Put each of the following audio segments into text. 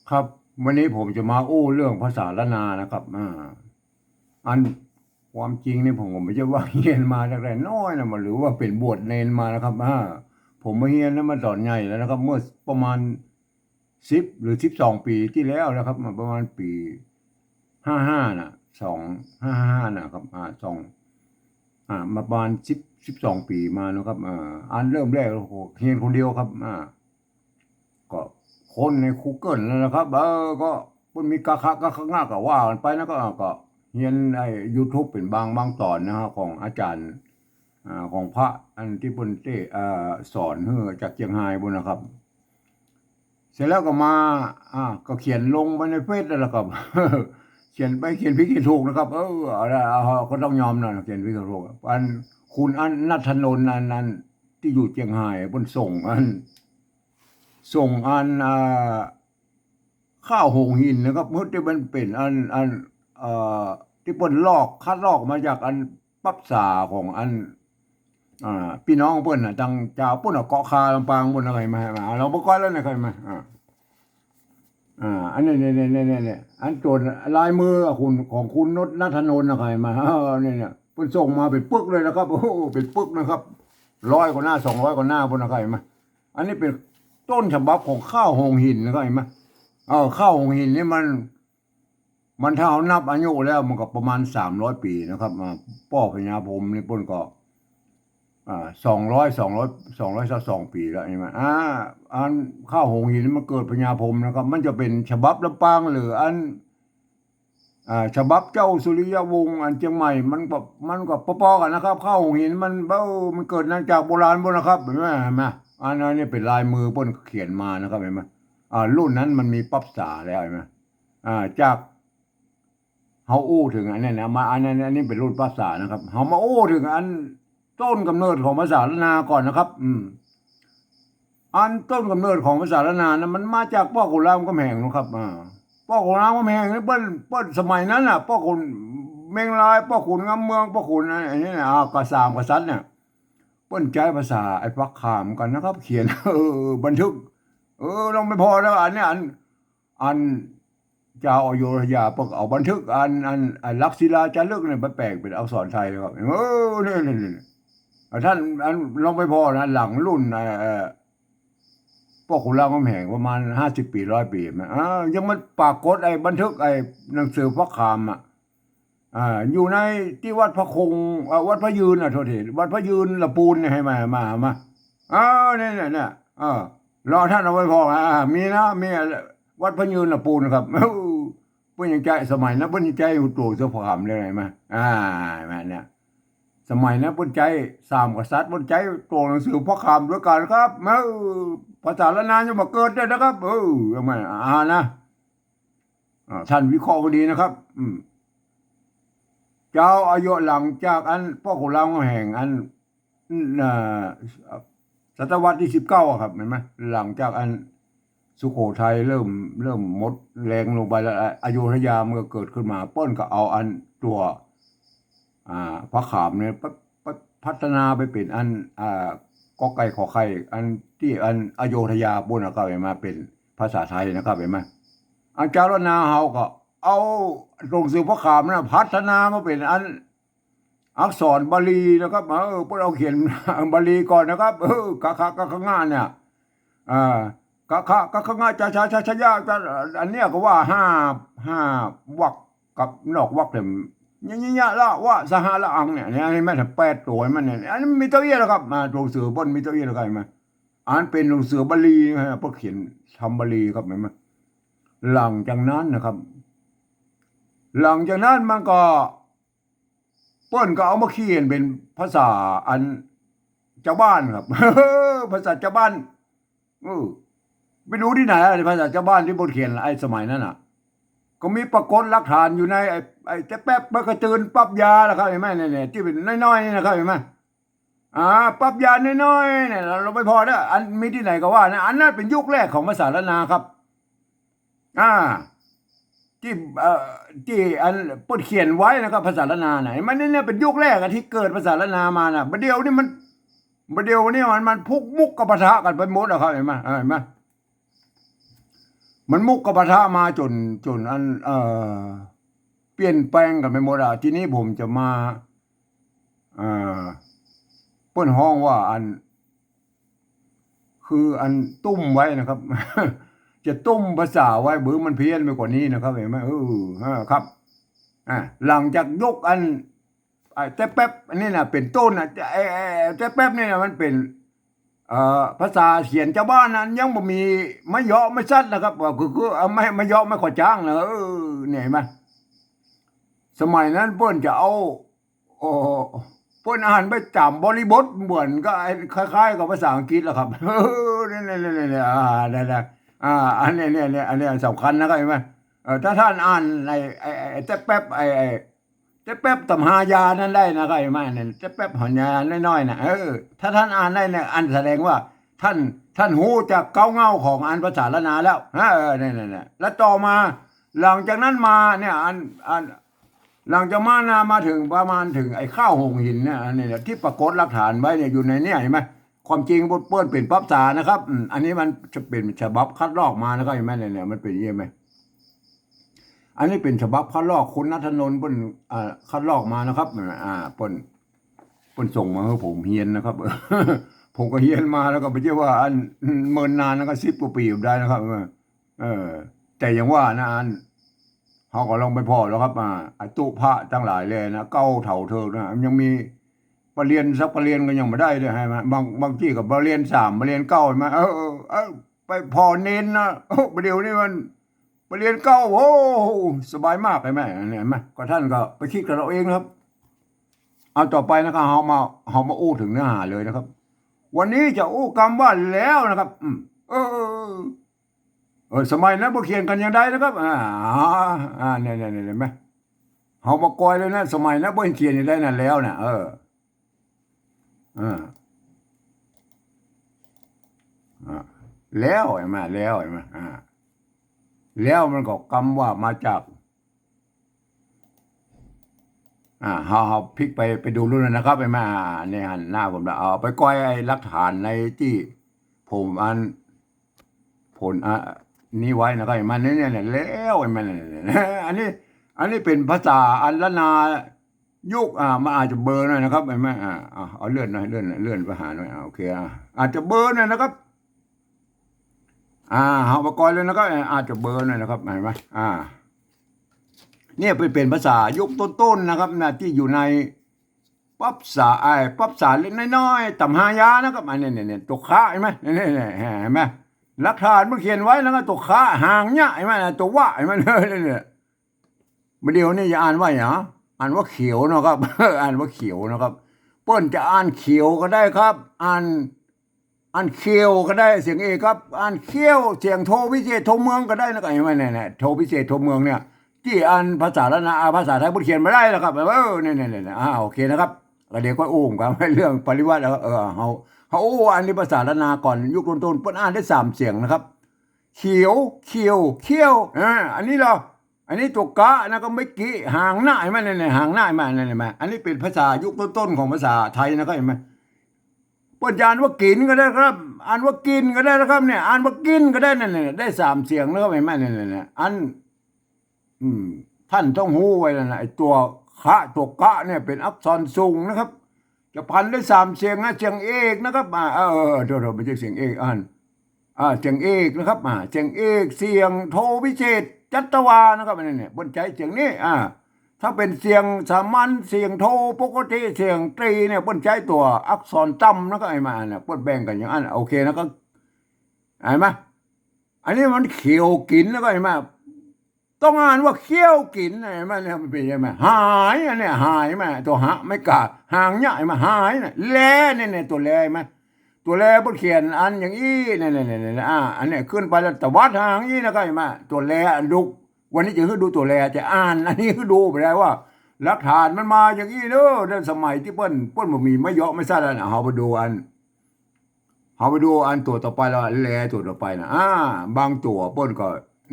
ครับวันนี้ผมจะมาอู้เรื่องภาษาละนานะครับอันความจริงนี่ผมก็ไม่ใช่ว่าเรียนมาตั้งแต่น้อยนะมาหรือว่าเป็นบวชเนนมานะครับผมมาเรียนนั้นมาตอนใหญ่แล้วนะครับเมื่อประมาณ10 หรือ 12 ปีที่แล้วนะครับมาประมาณปี55น่ะ2555นะครับมาประมาณ12 ปีมานะครับอันเริ่มแรกโอ้โหเรียนคนเดียวครับก็คนใน Google นั่นแหละครับก็มันมีกะคะกะคะง่าก็ว่ากันไปนะก็เรียนYouTube เป็นบางตอนนะฮะของอาจารย์ของพระอันที่เพิ่นเตสอนเฮือจากเชียงรายบุญนะครับเสร็จแล้วก็มาก็เขียนลงไปในเฟซนั่นแหละครับเขียนไปเขียนผิดเขียนถูกนะครับก็ต้องยอมนะเขียนผิดเขียนถูกคุณณัฐนนท์อันที่อยู่เชียงรายเพิ่นส่งข้าวหงหินนะครับเมื่อที่มันเป็นเอ่อที่เปิ้นคัดลอกมาจากปับสาของพี่น้องเปิ้นน่ะจังเจ้าเปิ้นเกาะคาลำปางเปิ้นอะไรมาเราบ่ก่อนแล้วนะเคยมาอันนี้อันโจทย์ลายมือคุณของคุณณัฐนนท์นะใครมาเนี่ยเพิ่นส่งมาเป็นปึกเลยนะครับโอ้โหเป็นปึกนะครับ100 กว่าหน้า200 กว่าหน้าเพิ่นนะใครมาอันนี้เป็นต้นฉบับของข้าวหงหินนะใครมาข้าวหงหินนี่มันถ้าเอานับอายุแล้วมันก็ประมาณ300 ปีนะครับพ่อพญาพรหมนี่เพิ่นก็200 200 200 2ปีแล้วใช่ไหมอันข้าวหงหินมันเกิดพญาพรหมนะครับมันจะเป็นฉบับลำปางหรือฉบับเจ้าสุริยวงศ์อันเชียงใหม่มันก็พอๆกันนะครับข้าวหงหินมันเกิดมาจากโบราณนะครับเห็นไหมอันนั้นนี่เป็นลายมือเพิ่นเขียนมานะครับเห็นไหมรุ่นนั้นมันมีปั๊บษาแล้วเห็นไหมจาก เฮาอู้ถึงอันนั้นนะมาอันนี้เป็นรุ่นภาษานะครับเฮามาอู้ถึงอันต้นกำเนิดของภาษาละนาก่อนนะครับอันต้นกำเนิดของภาษาละนานะมันมาจากพ่อขุนรามคำแหงนะครับพ่อขุนรามคำแหงนี่เปิ้นสมัยนั้นน่ะพ่อขุนเมงลายพ่อขุนงำเมืองพ่อขุนอันนี้นะกษัตริย์กษัตริย์เนี่ยเปิ้นใช้ภาษาไอ้ฟักขามกันนะครับเขียนบันทึกลองไม่พอแล้วอันเนี้ยอันเจ้าอโยธยาพวกเอาบันทึกอันลักษิลาจารึกเนี่ยไปแปลงเป็นอักษรไทยครับนี่ท่านลองไปพอนะหลังรุ่นพวกขุนรามคำแหงประมาณ50 ปี100 ปีนะยังมันปรากฏไอ้บันทึกไอ้หนังสือพระคามอยู่ในที่วัดพระคงวัดพระยืนโทษทีวัดพระยืนละปูนเนี่ยให้มาเนี่ยรอท่านเอาไว้พอมีนะมีวัดพระยืนละปูนครับเพิ่นยังใจสมัยนั้นเพิ่นยังใจอยู่ตัวเสื้อผ้าเลยไหมมาเนี่ยสมัยนั้นเพิ่นใจสามกษัตริย์เพิ่นใจตัวหนังสือพระคามด้วยกันครับภาษาละนานยังมาเกิดได้นะครับยังไงนะท่านวิเคราะห์พอดีนะครับเจ้าอายุหลังจากพ่อขุนรามคำแหงอ่าศตวรรษที่19ครับเห็นไหมหลังจากสุโขทัยเริ่มหมดแรงลงไปแล้วอยุธยาเมื่อเกิดขึ้นมาป้นก็เอาตัวพระขามเนี่ยพัฒนาไปเป็นกอไก่ขอไข่ที่อโยธยาปุ่นนะครับเห็นไหมเป็นภาษาไทยนะครับเห็นไหมอาจารย์นาเฮาก็เอาตรงสื่อพระขามนะพัฒนามาเป็นอักษรบาลีนะครับพวกเราเขียนบาลีก่อนนะครับกะคะกะขะง่าเนี่ยกะคะกะขะง่าชะยะอันเนี้ยก็ว่าห้าวรรคกับนอกวรรคเนี่ยยะละว่าสหละอังเนี่ยนี่แม่ถ้า8 ตัวมันเนี่ยอันนี้มีตัวเอี้ยแล้วครับตัวเสือบนมีตัวเอี้ยแล้วกันมั้ยเป็นตัวเสือบาลีนะพวกเขียนทำบาลีครับเห็นมั้ยหลังจากนั้นนะครับหลังจากนั้นมันก็เปิ้นก็เอามาเขียนเป็นภาษาชาวบ้านครับภาษาชาวบ้านไม่รู้ที่ไหนภาษาชาวบ้านที่บนเขียนไอ้สมัยนั้นก็มีปรากฏหลักฐานอยู่ในไอ้แป๊บมันก็ตื่นปั๊บยาแล้วครับเห็นไหมเนี่ยที่เป็นน้อยๆนี่นะครับเห็นไหมปั๊บยาน้อยๆเนี่ยเราไม่พอแล้วมีที่ไหนก็ว่านะอันนั้นเป็นยุคแรกของภาษาละนาครับอ่าที่ที่เปิดเขียนไว้นะครับภาษาละนาไหนมันเนี่ยเป็นยุคแรกที่เกิดภาษาละนามาน่ะประเดี๋ยวนี่มันพุกมุกกับปะทะกันไปหมดอะครับเห็นไหม มันมุกกับปะทะมาจนอันเปลี่ยนแปลงกันไปหมดอ่ะทีนี้ผมจะมาเอ่อเปิ้นห้องว่าอันคืออันตุ้มไว้นะครับ จะตุ้มภาษาไว้เบือมันเพี้ยนไปกว่านี้นะครับเห็นไหมครับหลังจากยกอันแต่แป๊บอันนี้นะเป็นต้นนะแต่แป๊บนี่นะมันเป็นภาษาเขียนชาวบ้านนั้นยังบ่มีไม่เยาะไม่ซัดนะครับว่าคือไม่เยาะไม่ขอจ้างนะเนี่ยเห็นไหมสมัยนั้นเปิ้นจะเอาโอ้เปิ้นอ่านไปจำบริบทเหมือนก็คล้ายๆกับภาษาอังกฤษแหละครับเนี่ยอันนี้เนี่ยอันนี้สำคัญนะครับเห็นไหมถ้าท่านอ่านไอ้แต่แป๊บจะแป๊บตำหายานั่นได้นะก็ไอ้มาเนี่ยจะแป๊บหอยาน้อยๆนะถ้าท่านอ่านได้เนี่ยอันแสดงว่าท่านหูจากเก้าเงาของอันภาษาละนาแล้วเนี่ยแล้วต่อมาหลังจากนั้นมาเนี่ยอันหลังจากมาถึงประมาณถึงไอ้ข้าวหงหินเนี่ยอันนี้เนี่ยที่ปรากฏหลักฐานไว้เนี่ยอยู่ในเนี่ยเห็นไหมความจริงเปิ้นเป็นปั๊บษานะครับอันนี้มันจะเป็นฉบับคัดลอกมานะครับเห็นไหมเนี่ยมันเป็นอย่างนี้ไหม อันนี้เป็นฉบับคัดลอกคุณณัฐนนท์เปิ้นคัดลอกมานะครับเปิ้นส่งมาให้ผมเฮียนนะครับ ผมก็เฮียนมาแล้วก็ไม่ใช่ว่าอันเมินนานแล้วก็10 กว่าปีได้นะครับเออแต่อย่างว่านะอันเขาก็ลองไปพอแล้วครับไอ้ตู้พระทั้งหลายเลยนะเก้าเถ่าเธอนะยังมีปรริญญาสักปรริญญาก็ยังไม่ได้เลยให้มาบางที่กับปรริญญา3ปรริญญา9มาไปพอเน้นนะประเดี๋ยวนี้มันไปเรียนเก้าโอ้สบายมากเลยแม่เนี่ยไหมก็ท่านก็ไปคิดกับเราเองครับเอาต่อไปนะครับเฮามาอู้ถึงเนื้อหาเลยนะครับวันนี้จะอู้คำว่าแล้วนะครับเออสมัยนั้นพวกเขียนกันยังได้นะครับเนี่ยเห็นไหมเฮามากอยเลยนะสมัยนั้นพวกเขียนยังได้นั่นแล้วนะแล้วเห็นไหมแล้วเห็นไหมแล้วมันก็คำว่ามาจากเฮาพลิกไปดูรุ่นนะครับไปมาในหันหน้าผมแล้วเอาไปก้อยไอ้หลักฐานในที่ผมผลนี้ไว้นะครับมันเนี่ยแล้วมันอันนี้เป็นภาษาอันละนายุคมันอาจจะเบอร์หน่อยนะครับเห็นไหมเอาเลื่อนหน่อยเลื่อนไปหาหน่อยโอเคอาจจะเบอร์หน่อยนะครับเฮามาก้อยเลยนะครับอาจจะเบอร์หน่อยนะครับเห็นไหมเนี่ยเป็นภาษายุคต้นๆนะครับนะที่อยู่ในปั๊บษาเล็กน้อยๆต่ำหายานะครับอันนี้เนี่ยตัวค้าเห็นไหมนี่เห็นไหมหลักฐานมันเขียนไว้แล้วก็ตัวค้าห่างเนี่ยเห็นไหมตัวว่าเห็นไหมเนี่ยเดี๋ยวนี้จะอ่านว่าอย่างอ่านว่าเขียวนะครับ อ่านว่าเขียวนะครับเปิ้นจะอ่านเขียวก็ได้ครับอ่านเขียวก็ได้เสียงเอกครับอ่านเขียวเสียงโทพิเศษโทเมืองก็ได้นะครับเห็นไหมเนี่ยโทพิเศษโทเมืองเนี่ยที่อ่านภาษาละนาภาษาไทยพูดเขียนไม่ได้แล้วครับเนี่ยโอเคนะครับเดี๋ยวก็อุ้มกันเรื่องปริวัติแล้วเขาอันนี้ภาษาละนาก่อนยุคต้นเปิ้นอ่านได้3 เสียงนะครับเขียวอันนี้เหรออันนี้ตัวกะนะก็ไม่กี่ห่างหน้าไหมเนี่ยห่างหน้ามาเนี่ยมาอันนี้เป็นภาษายุคต้นของภาษาไทยนะครับเห็นไหมเปิ้นอ่านว่ากินก็ได้ครับอ่านว่ากินก็ได้นะครับเนี่ยอ่านว่ากินก็ได้เนี่ยได้3 เสียงนะครับเห็นไหมเนี่ยอันท่านต้องหู้ไว้นะไอ้ตัวตัวกะเนี่ยเป็นอักษรสูงนะครับจะพันด้วย3 เสียงนะเสียงเอกนะครับเราไม่ใช่เสียงเอกเสียงเอกนะครับเสียงเอกเสียงโทวิเศษจัตวานะครับเนี่ยบนใจเสียงนี้ถ้าเป็นเสียงสามัญเสียงโทปกติเสียงตรีเนี่ยบนใจตัวอักษรต่ำนะครับไอ้มาเนี่ยบนแบ่งกันอย่างนั้นโอเคนะครับเห็นไหมอันนี้มันเขียวกินแล้วก็เห็นไหมต้องอ่านว่าเขี้ยวกินไอ้มันเนี่ยมันเป็นยังไงหายอันเนี้ยหายมาตัวหะไม่กาหางใหญ่มาหายเนี่ยแลเนี่ยตัวแลไหมตัวแลบนเขียนอันอย่างอี้เนี่ยอันเนี้ยขึ้นไปแล้วตวัดหางอี้นะครับเห็นไหมตัวแลดุกวันนี้จะคือดูตัวแลจะอ่านอันนี้คือดูไปแล้วว่าหลักฐานมันมาอย่างอี้เด้อในสมัยที่เปิ้นบ่มีไม่เยอะไม่ซ่าแล้วนะเฮาไปดูอันตัวต่อไปแล้วแลตัวต่อไปนะบางตัวเปิ้นก็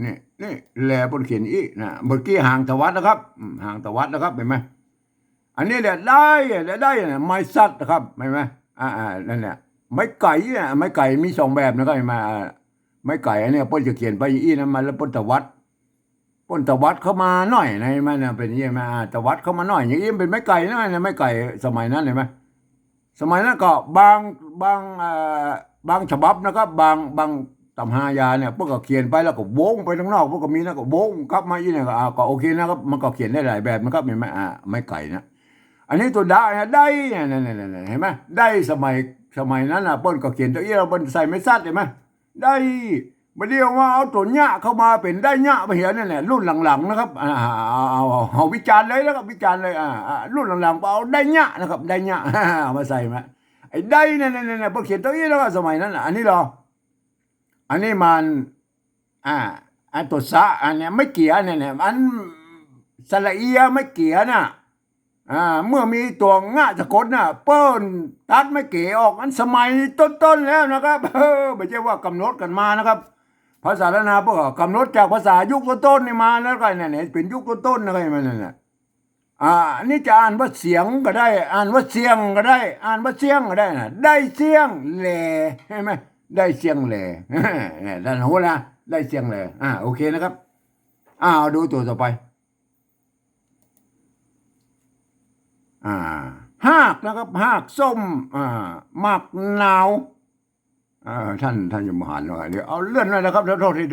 นี่แลบนเขียนอีนะเมื่อกี้ห่างตวัดนะครับห่างตวัดนะครับเห็นไหมอันนี้แหละได้นะไม้สัตว์นะครับเห็นไหมนั่นแหละไม้ไก่มี2 แบบนะครับเห็นไหม ไม้ไก่อันเนี้ยเปิ้นจะเขียนไปอีนั้นมาแล้วเปิ้นตะวัดเข้ามาหน่อยในมันน่ะเป็นอย่างนี้ไหมตะวัดเข้ามาหน่อยอย่างนี้มันเป็นไม้ไก่นะไม้ไก่สมัยนั้นเห็นไหมสมัยนั้นก็บางฉบับนะครับบางตำหายาเนี่ยพวกก็เขียนไปแล้วก็โว้งไปข้างนอกพวกก็มีนะก็โว้งกลับมาอีเนี่ยก็โอเคนะครับมันก็เขียนได้หลายแบบนะครับเห็นไหมไม้ไก่นะอันนี้ตัวได้นะได้เนี่ยเห็นไหมได้สมัยนั้นนะเปิ้นก็เขียนตัวอี้เราเปิ้นใส่ไม่ซัดเห็นไหมได้มาเดียวว่าเอาตัวเนี้ยเข้ามาเป็นได้เนี้ยไปเห็นนั่นแหละรุ่นหลังๆนะครับเอาวิจารณ์เลยแล้วก็วิจารณ์เลยรุ่นหลังๆเอาได้เนี้ยนะครับได้เนี้ยเอามาใส่มาไอ้ได้เนี่ยพอเขียนตัวนี้แล้วก็สมัยนั้นอันนี้อันนี้มันอันตัวซะอันเนี้ยไม่เกี่ยเนี่ยอันสระเอียไม่เกี่ยน่ะเมื่อมีตัวงะสะกดน่ะเปิ้นตัดไม่เกี่ยออกอันสมัยต้นๆแล้วนะครับไม่ใช่ว่ากำหนดกันมานะครับภาษาล้านนาพวกกำหนดจากภาษายุคต้นๆนี่มาแล้วก็เนี่ยเป็นยุคต้นๆนะครับมันนั่นแหละอันนี้จะอ่านว่าเสียงก็ได้อ่านว่าเสียงก็ได้อ่านว่าเสียงก็ได้นะได้เสียงแหล่ใช่ไหมได้เสียงแหล่เนี่ยท่านรู้นะได้เสียงแหล่โอเคนะครับดูตัวต่อไปหากนะครับหากส้มหมากนาวท่านยมหานหน่อยเดี๋ยวเอาเลื่อนหน่อยนะครับโทษที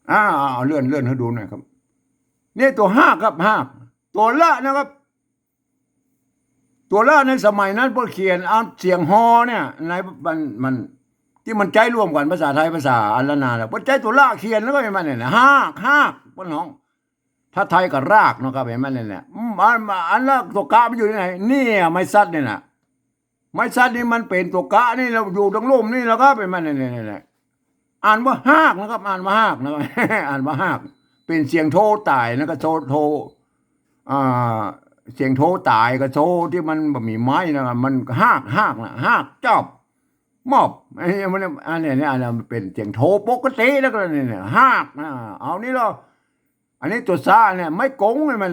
เอาเลื่อนให้ดูหน่อยครับนี่ตัวห้าครับห้าตัวละนะครับตัวละในสมัยนั้นพวกเขียนเอาเสียงฮอเนี่ยในมันที่มันใจร่วมกันภาษาไทยภาษาอันละนาแล้วพวกใจตัวละเขียนแล้วก็เห็นมันเนี่ยห้าพวกน้องถ้าไทยกับรากนะครับเห็นมันเนี่ยอันละตัวกะมันอยู่ที่ไหนนี่ไม่ซัดเนี่ยนะไม่ซัดนี่มันเป็นตัวกะนี่เราอยู่ตรงลุ่มนี่แล้วก็เป็นมันเนี่ยอ่านว่าหากนะครับอ่านว่าหากนะครับอ่านว่าหากเป็นเสียงโทตายนะก็โทเสียงโทตายก็โทที่มันแบบมีไม้นะมันหากนะหากจอบมอบไอ้มันอันนี้มันเป็นเสียงโทปกติแล้วก็เนี่ยหากเอานี่เราอันนี้ตัวซาเนี่ยไม่กงเลยมัน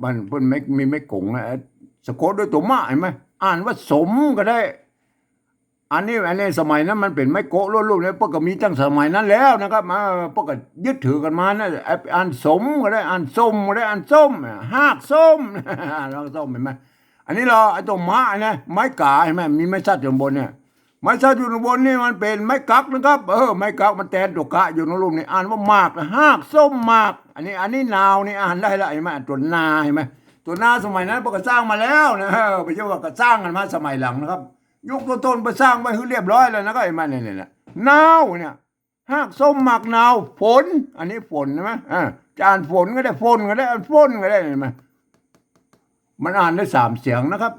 มันไม่กงนะสะกดด้วยตัวมาเห็นไหมอ่านว่าสมก็ได้อันนี้สมัยนั้นมันเป็นไม้โกะรูปเนี่ยพวกก็มีตั้งสมัยนั้นแล้วนะครับมาพวกก็ยึดถือกันมานะอ่านสมก็ได้อ่านส้มก็ได้อ่านส้มหากส้มเราส้มเห็นไหมอันนี้เราไอ้ตัวม้าเนี่ยไม้กาเห็นไหมมีไม้ซัดอยู่บนเนี่ยไม้ซัดอยู่บนนี่มันเป็นไม้กักนะครับไม้กักมันแทนตัวกะอยู่ในรูปนี่อ่านว่ามากหากส้มมากอันนี้นาวนี่อ่านได้ละเห็นไหมตัวนาเห็นไหมตัวนาสมัยนั้นพวกก็สร้างมาแล้วนะไม่ใช่ว่าก็สร้างกันมาสมัยหลังนะครับยุคต้นไปสร้างไว้ให้เรียบร้อยแล้วนะก็ไอ้มันเนี่ยนาวเนี่ยหากส้มหมักนาวฝนอันนี้ฝนใช่ไหมจะอ่านฝนก็ได้ฝนก็ได้อ่านฝนก็ได้เห็นไหมมันอ่านได้3 เสียงนะครับ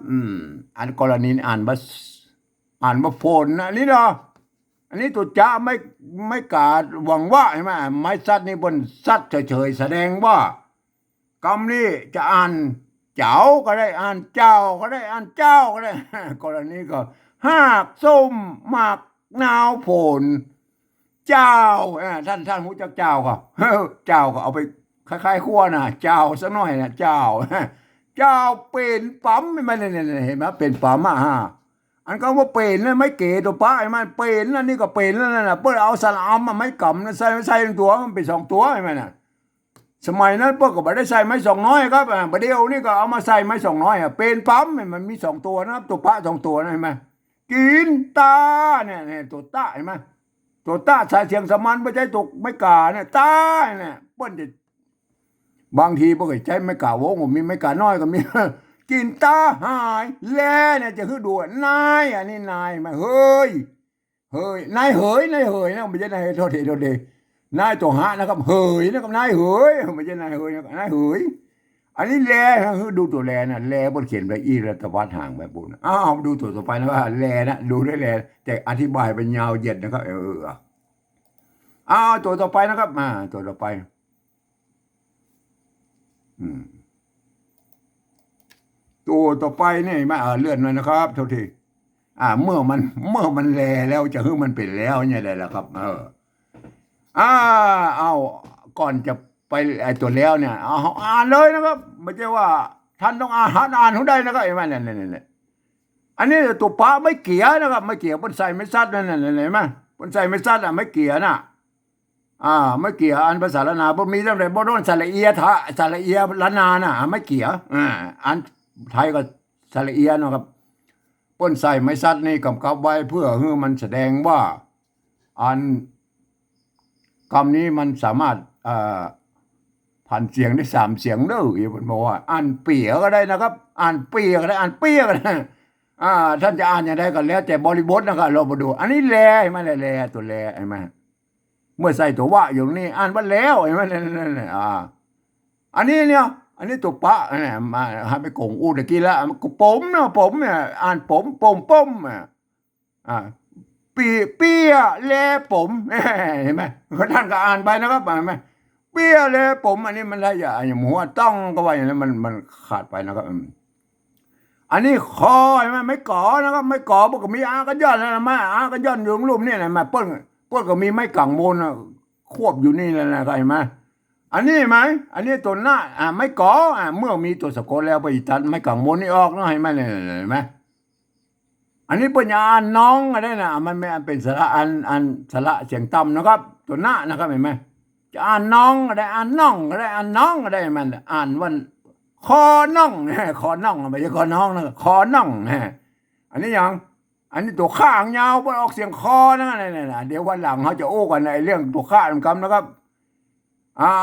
อันกรณีอ่านว่าฝนนะนี่เนาะอันนี้ตัวจ้าไม่กาดหวังว่าใช่ไหมไม้ซัดนี่บนซัดเฉยๆแสดงว่ากรรมนี้จะอ่านเจ้าก็ได้อ่านเจ้าก็ได้อ่านเจ้าก็ได้กรณีก็หากส้มหมากนาวฝนเจ้าท่านรู้จักเจ้าก็เจ้าก็เอาไปคล้ายๆขั้วนะเจ้าสักหน่อยนะเจ้าเป็นปั๊มมันเนี่ยเห็นไหมเป็นปั๊มอันก็ว่าเป็นนั่นไม่เก๋ตัวป้าไอ้มันเป็นนั่นนี่ก็เป็นนั่นน่ะเพื่อเอาสลามมาไม่กำนะใส่ตัวมันเป็น2 ตัวไอ้มันน่ะสมัยนั้นพวกก็ไม่ได้ใส่ไม้2 น้อยครับประเดี๋ยวนี่ก็เอามาใส่ไม้2 น้อยเป็นปั๊มมันมี2 ตัวนะครับตัวป้า2 ตัวนะเห็นไหมกินตาเนี่ยตัวตาเห็นไหมตัวตาใส่เสียงสมันไม่ใช่ตกไม่กาเนี่ยตาเนี่ยเปิ้นจะบางทีพวกใช้ไม่กาวงผมมีไม่กาน้อยก็มีกินตาหายแล่เนี่ยจะคือดูนายอันนี้นายมาเฮ้ยนายเหยนะไม่ใช่นายโทษทีนายตัวหะนะครับเหยนะครับนายเหยไม่ใช่นายเหยนายเหยอันนี้แลคือดูตัวแลนะแลบนเขียนไปอีรัตวัดห่างแบบบุญดูตัวต่อไปนะว่าแลนะดูได้แลแต่อธิบายเป็นยาวเหยียดนะครับตัวต่อไปนะครับตัวต่อไปตัวต่อไปนี่มาเลื่อนหน่อยนะครับเท่าที่เมื่อมันแลแล้วจะคือมันเป็นแล้วเนี่ยได้แล้วครับเอาก่อนจะไปไอ้ตัวแล้วเนี่ยอ่านเลยนะครับไม่ใช่ว่าท่านต้องอ่านเขาได้นะครับไอ้มันเนี่ย อันนี้ตัวปะไม่เกี่ยนะครับไม่เกี่ยบนใส่ไม่ซัดนั่นน่ะเห็นไหมบนใส่ไม่ซัดอ่ะไม่เกี่ยน่ะไม่เกี่ยอันภาษาละนาบ่มีตั้งแต่บ่โดนสระเอียทะสระเอียละนาน่ะไม่เกี่ยอันไทยก็สระเอียนะครับบนใส่ไม่ซัดนี่กำกับไว้เพื่อให้มันแสดงว่าอันคำนี้มันสามารถผ่านเสียงได้3 เสียงเด้ออย่าบอกว่าอ่านเปียก็ได้นะครับอ่านเปียก็ได้อ่านเปียก็ได้ท่านจะอ่านอย่างไรก็แล้วแต่บริบทนะครับเรามาดูอันนี้แลไม่แลตัวแลใช่ไหมเมื่อใส่ตัวว่าอยู่นี่อ่านว่าแล้วใช่ไหมอันนี้เนี่ยอันนี้ตัวปะเนี่ยมาให้ไปกงอูตะกี้แล้วก็ผมเนาะผมเนี่ยอ่านผมเปียแลผมเห็นไหมท่านก็อ่านไปนะครับเห็นไหมเปียแลผมอันนี้มันอะไรอย่างหัวต้องก็ว่าอย่างนั้นมันขาดไปนะครับอันนี้คอใช่ไหมไม่ก่อนะครับไม่ก่อพวกก็มีกันย้อนนะมากันย้อนอยู่รูปนี่นะมาเปิ้ลก็มีไม้กังโมนควบอยู่นี่แล้วนะเห็นไหมอันนี้ไหมอันนี้ตัวหน้าไม่ก่อเมื่อมีตัวสะกดแล้วไปตัดไม้กังโมนนี่ออกนะเห็นไหมเนี่ยเห็นไหมอันนี้ปัญญาน้องอะไรนะมันไม่เป็นสระอันสระเสียงต่ำนะครับตัวหน้านะครับเห็นไหมจะอ่านน้องก็ได้อ่านน้องก็ได้อ่านน้องก็ได้มันอ่านวันคอน่องคอน่องไม่ใช่คอน้องนะคอน่องอันนี้ยังอันนี้ตัวข้างยาวไปออกเสียงคอนะเดี๋ยววันหลังเขาจะโอ้กันในเรื่องตัวข้างคำนะครับ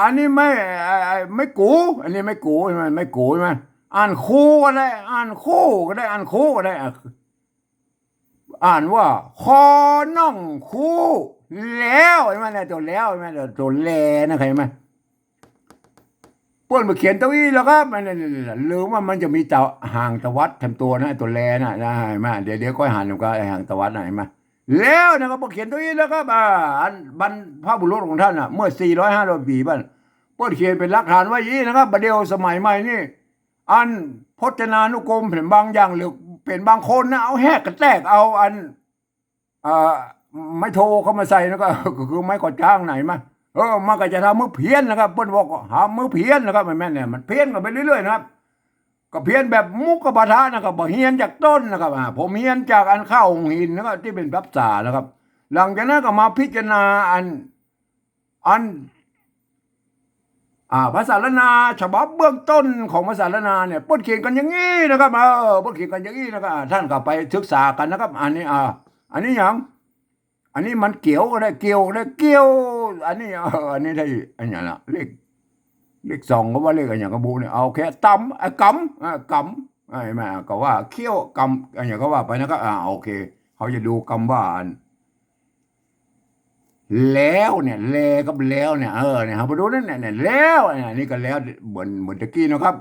อันนี้ไม่กูอันนี้ไม่กูมันไม่กูใช่ไหมอ่านคู่ก็ได้อ่านคู่ก็ได้อ่านคู่ก็ได้อ่านว่าคอน่องคู่แล้วใช่ไหมตัวแล้วใช่ไหมตัวแลนะใครไหมป้วนมาเขียนตัวอีแล้วครับมันหรือว่ามันจะมีแต่ห่างตะวัดทำตัวนะตัวแลนะเห็นไหมเดี๋ยวก็หันกับห่างตะวัดนะเห็นไหมแล้วนะครับพอเขียนตัวอีแล้วครับอันบรรพบุรุษของท่านเมื่อ400-500 ปีบ้านป้วนเขียนเป็นหลักฐานไว้ยี่นะครับประเดี๋ยวสมัยใหม่นี่อันพจนานุกรมเป็นบางอย่างหรือเป็นบางคนนะเอาแหกกระแทกเอาอันไม่โทรเข้ามาใส่นะก็คือไม่ก่อจ้างไหนมามันก็จะทำมือเพี้ยนนะครับเปิ้นบอกหามือเพี้ยนนะครับแม่เนี่ยมันเพี้ยนกันไปเรื่อยๆนะครับก็เพี้ยนแบบมุกกบฏะนะครับบ่เฮียนจากต้นนะครับผมเฮียนจากอันเข้าหินนะครับที่เป็นภาษานะครับ หลังจากนั้นก็มาพิจารณาอันภาษาละนาฉบับเบื้องต้นของภาษาละนาเนี่ยเปิ้นเขียนกันอย่างนี้นะครับเปิ้นเขียนกันอย่างนี้นะครับท่านก็ไปศึกษากันนะครับอันนี้อย่างอันนี้มันเกี่ยวก็ได้เกี่ยวได้เกี่ยวอันนี้อันนี้ได้อันอย่างละเลข2ก็ว่าเลขอันอย่างกระบูเนี่ยเอาแค่ตำกำไอ้แม่ก็ว่าเขี้ยวกำอันอย่างก็ว่าไปนะครับโอเคเขาจะดูคำว่าแล้วเนี่ยแลกับแล้วเนี่ยเนี่ยครับไปดูนั่นเนี่ยแล้วนี่ก็แล้วเหมือนตะกี้นะครับ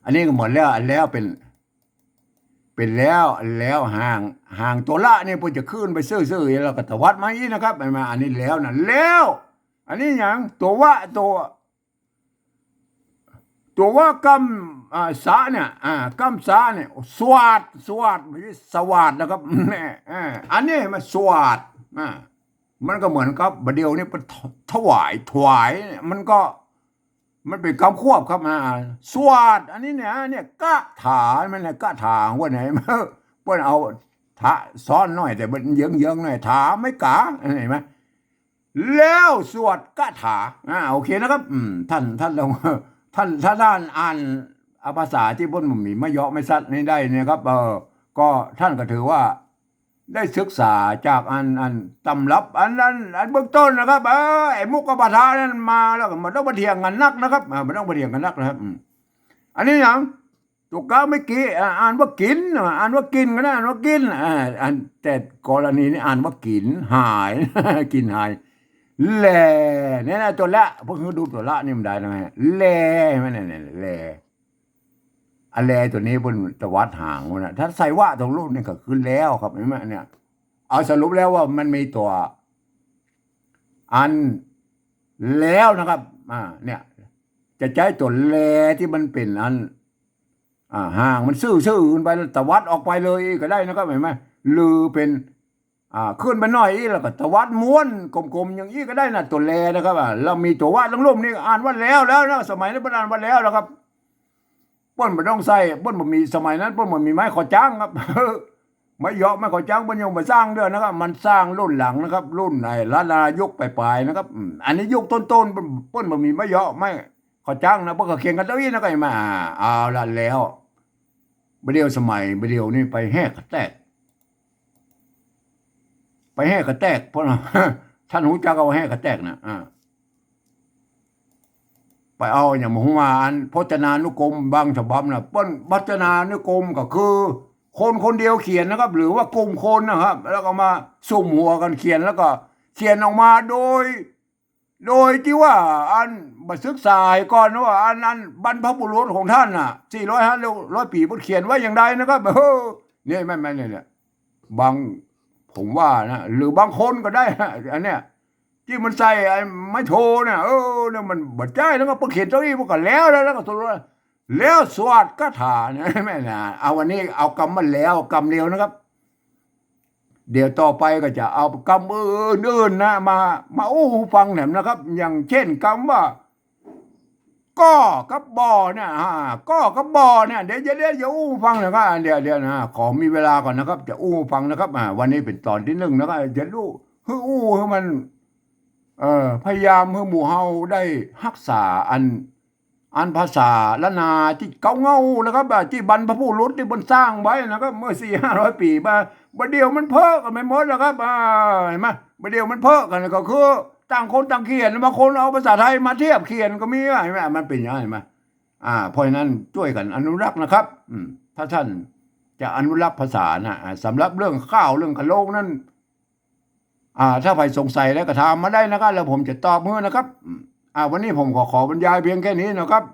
อันนี้ก็เหมือนแล้วเป็นแล้วห่างตัวละเนี่ยพอจะขึ้นไปซื่อๆแล้วก็ตวัดมาอีกนะครับมาอันนี้แล้วนะแล้วอันนี้อย่างตัวว่ากำสะเนี่ยกำสะเนี่ยสวัสดไม่ใช่สวัสดนะครับอันนี้มันสวัสดมันก็เหมือนกับประเดี๋ยวนี้ถวายมันเป็นคำควบครับสวัสดอันนี้เนี่ยกะถามันเนี่ยกะถาว่าไหนเพื่อนเอาถาซ้อนหน่อยแต่มันเยื้องหน่อยถาไม่กะเห็นไหมแล้วสวดกะถาโอเคนะครับท่านลองถ้าด้านอ่านภาษาที่บนมุมมีไม่เยาะไม่ซัดนี่ได้เนี่ยครับก็ท่านก็ถือว่าได้ศึกษาจากอันตำรับอันเบื้องต้นนะครับไอ้มุกกบฏะนั้นมาแล้วก็มันต้องมาเถียงกันนักนะครับมันต้องมาเถียงกันนักนะครับอันนี้อย่างตุกกะไม่กี่อ่านว่ากินก็ได้อ่านว่ากินแต่กรณีนี้อ่านว่ากินหายกินหายแลเนี่ยนะตัวละพวกคุณดูตัวละนี่มันได้นะฮะแลมันเนี่ยแลอันแลตัวนี้บนตะวัดห่างนะถ้าใส่ว่าตรงรูปนี่ก็คือแล้วครับเห็นไหมเนี่ยเอาสรุปแล้วว่ามันมีตัวอันแล้วนะครับเนี่ยจะใช้ตัวแลที่มันเป็นอันห่างมันซื่อไปตะวัดออกไปเลยก็ได้นะครับเห็นไหมลือเป็นขึ้นไปหน่อยแล้วก็ตะวัดม้วนกลมๆอย่างนี้ก็ได้นะตัวแลนะครับเรามีตัวว่าตรงรูปนี่อ่านว่าแล้วนะสมัยนี้อ่านว่าแล้วครับ เปิ้นบ่ต้องใส่เปิ้นบ่มีสมัยนั้นเปิ้นบ่มีไม้ขอจ้างครับ ไม่เหยาะไม่ขอจ้างเปิ้นยังบ่สร้างเด้อนะครับมันสร้างรุ่นหลังนะครับ รุ่นไอ้ล้านนายุคปลายๆนะครับอันนี้ยุคต้นๆเปิ้นบ่มีไม้เหยาะไม่ขอจ้างนะเปิ้นก็เขียนกันเต้าอี้นะก็มาเอาละแล้วบ่เดียวสมัยบ่เดียวนี่ไปแหกกระแตกไปแหกกระแตกเพราะ ท่านรู้จักเอาแหกกระแตกนะไปเอาอย่างมหวานพจนานุกรมบางฉบับนะเปิ้นพจนานุกรมก็คือคนคนเดียวเขียนนะครับ หรือว่ากลุ่มคนนะครับ แล้วก็มาสุ่มหัวกันเขียนแล้วก็เขียนออกมาโดยที่ว่าอันมาศึกษาก่อนว่าอันนั้นบรรพบุรุษของท่านน่ะ400-500 ปีเพิ่นเขียนไว้อย่างใดนะครับนี่ไม่เนี่ยบางผมว่านะหรือบางคนก็ได้อันเนี้ยที่มันใส่ไอ้ไม้โทเนี่ยเนี่ยมันบัดใจแล้วก็เขียนเจ้าอี้พวกก็แล้วก็ตัวแล้วสวดคาถาเนี่ยแม่นะเอาวันนี้เอากรรมมันแล้วกรรมเดียวนะครับเดี๋ยวต่อไปก็จะเอากรรมอื่นๆนะมาฟังเนี่ยนะครับ อย่างเช่นคำว่าก็กับบอเนี่ยก็กับบอเนี่ยเดี๋ยวฟังนะครับเดี๋ยวนะขอมีเวลาก่อนนะครับ จะฟังนะครับวันนี้เป็นตอนที่1นะครับจะให้มันพยายามให้หมู่เฮาได้รักษาอันภาษาละนาที่เก่าเงานะครับที่บรรพบุรุษที่บนสร้างไว้นะครับเมื่อ400-500 ปีมาบัดเดียวมันเพ้อกันไม่หมดแล้วครับเห็นไหมบัดเดียวมันเพ้อกันก็คือต่างคนต่างเขียนบางคนเอาภาษาไทยมาเทียบเขียนก็มีเห็นไหมมันเป็นอย่างไรไหมเพราะฉะนั้นช่วยกันอนุรักษ์นะครับถ้าท่านจะอนุรักษ์ภาษานะสำหรับเรื่องข้าวเรื่องกะโหลกนั้นถ้าใครสงสัยแล้วก็ถามมาได้นะครับแล้วผมจะตอบเมื่อนะครับวันนี้ผมขอบรรยายเพียงแค่นี้นะครับ